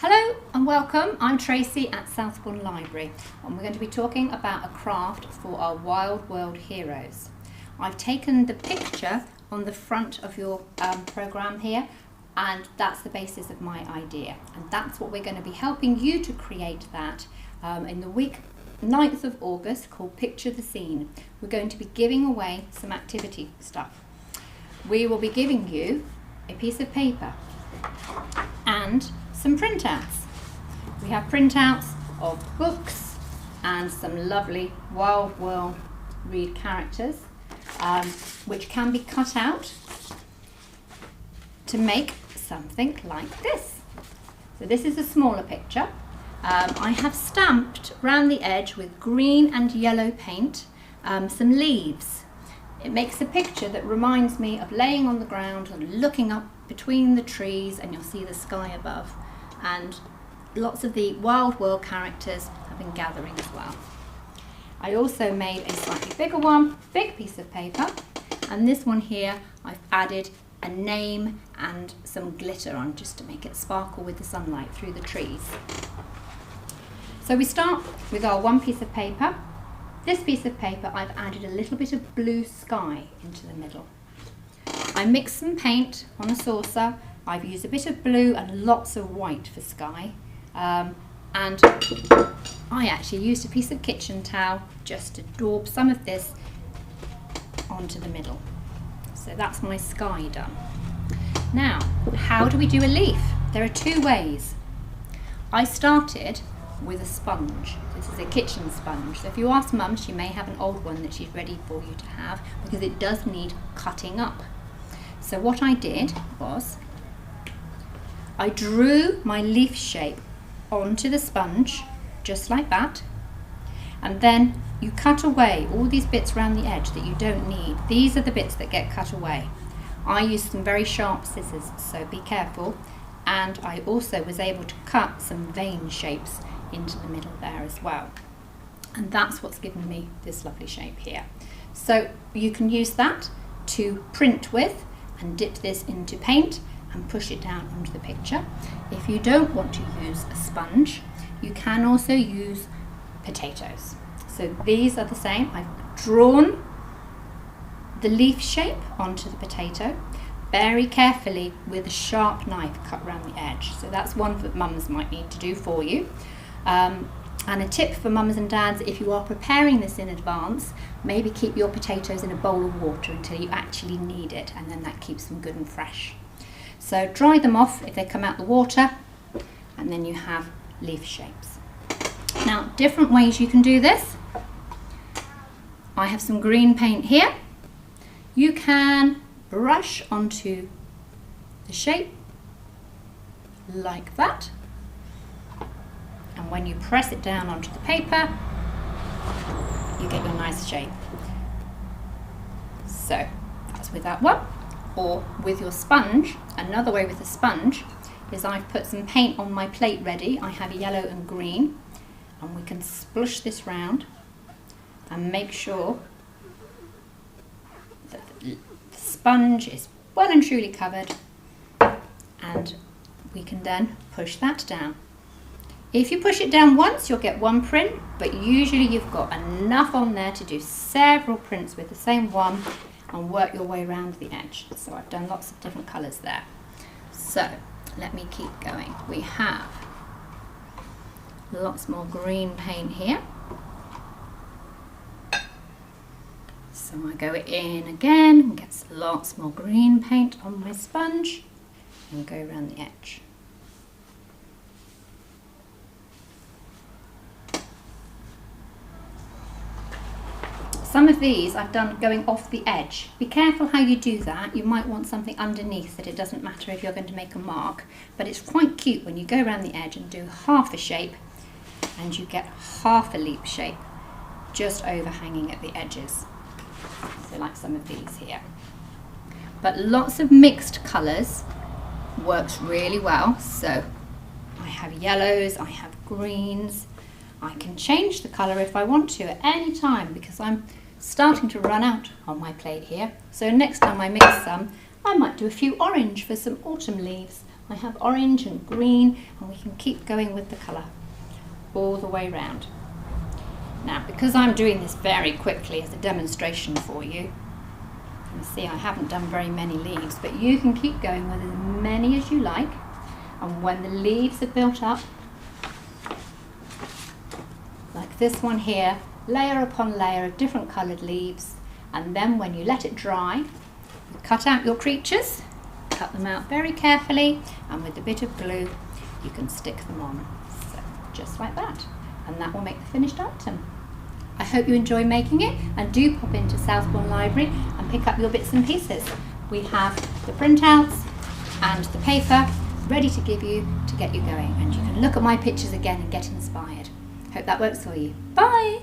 Hello and welcome, I'm Tracy at Southbourne Library and we're going to be talking about a craft for our Wild World heroes. I've taken the picture on the front of your programme here, and that's the basis of my idea, and that's what we're going to be helping you to create that in the week 9th of August, called Picture the Scene. We're going to be giving away some activity stuff. We will be giving you a piece of paper and some printouts. We have printouts of books and some lovely Wild World read characters, which can be cut out to make something like this. So this is a smaller picture. I have stamped around the edge with green and yellow paint some leaves. It makes a picture that reminds me of laying on the ground and looking up between the trees, and you'll see the sky above. And lots of the Wild World characters have been gathering as well. I also made a slightly bigger one, big piece of paper, and this one here I've added a name and some glitter on just to make it sparkle with the sunlight through the trees. So we start with our one piece of paper. This piece of paper I've added a little bit of blue sky into the middle. I mixed some paint on a saucer. I've used a bit of blue and lots of white for sky, and I actually used a piece of kitchen towel just to daub some of this onto the middle. So that's my sky done. Now, how do we do a leaf? There are two ways. I started with a sponge. This is a kitchen sponge. So if you ask Mum, she may have an old one that she's ready for you to have, because it does need cutting up. So what I did was I drew my leaf shape onto the sponge, just like that, and then you cut away all these bits around the edge that you don't need. These are the bits that get cut away. I used some very sharp scissors, so be careful, and I also was able to cut some vein shapes into the middle there as well, and that's what's given me this lovely shape here. So you can use that to print with and dip this into paint and push it down onto the picture. If you don't want to use a sponge, you can also use potatoes. So these are the same. I've drawn the leaf shape onto the potato very carefully with a sharp knife cut around the edge. So that's one that mums might need to do for you. And a tip for mums and dads, if you are preparing this in advance, maybe keep your potatoes in a bowl of water until you actually need it, and then that keeps them good and fresh. So dry them off if they come out the water, and then you have leaf shapes. Now, different ways you can do this. I have some green paint here. You can brush onto the shape like that, and when you press it down onto the paper, you get your nice shape. So that's with that one. Or with your sponge. Another way with a sponge is I've put some paint on my plate ready. I have yellow and green, and we can splush this round and make sure that the sponge is well and truly covered, and we can then push that down. If you push it down once, you'll get one print, but usually you've got enough on there to do several prints with the same one and work your way around the edge. So I've done lots of different colours there. So let me keep going. We have lots more green paint here. So I go in again and get lots more green paint on my sponge and go around the edge. Some of these I've done going off the edge. Be careful how you do that. You might want something underneath that it doesn't matter if you're going to make a mark, but it's quite cute when you go around the edge and do half a shape and you get half a leaf shape just overhanging at the edges. So like some of these here. But lots of mixed colours works really well. So I have yellows, I have greens. I can change the colour if I want to at any time, because I'm starting to run out on my plate here. So next time I mix some, I might do a few orange for some autumn leaves. I have orange and green, and we can keep going with the colour all the way round. Now, because I'm doing this very quickly as a demonstration for you, you see I haven't done very many leaves, but you can keep going with as many as you like, and when the leaves are built up, like this one here, layer upon layer of different coloured leaves, and then when you let it dry, you cut out your creatures, cut them out very carefully, and with a bit of glue you can stick them on, so just like that, and that will make the finished item. I hope you enjoy making it, and do pop into Southbourne Library and pick up your bits and pieces. We have the printouts and the paper ready to give you to get you going, and you can look at my pictures again and get inspired. Hope that works for you. Bye!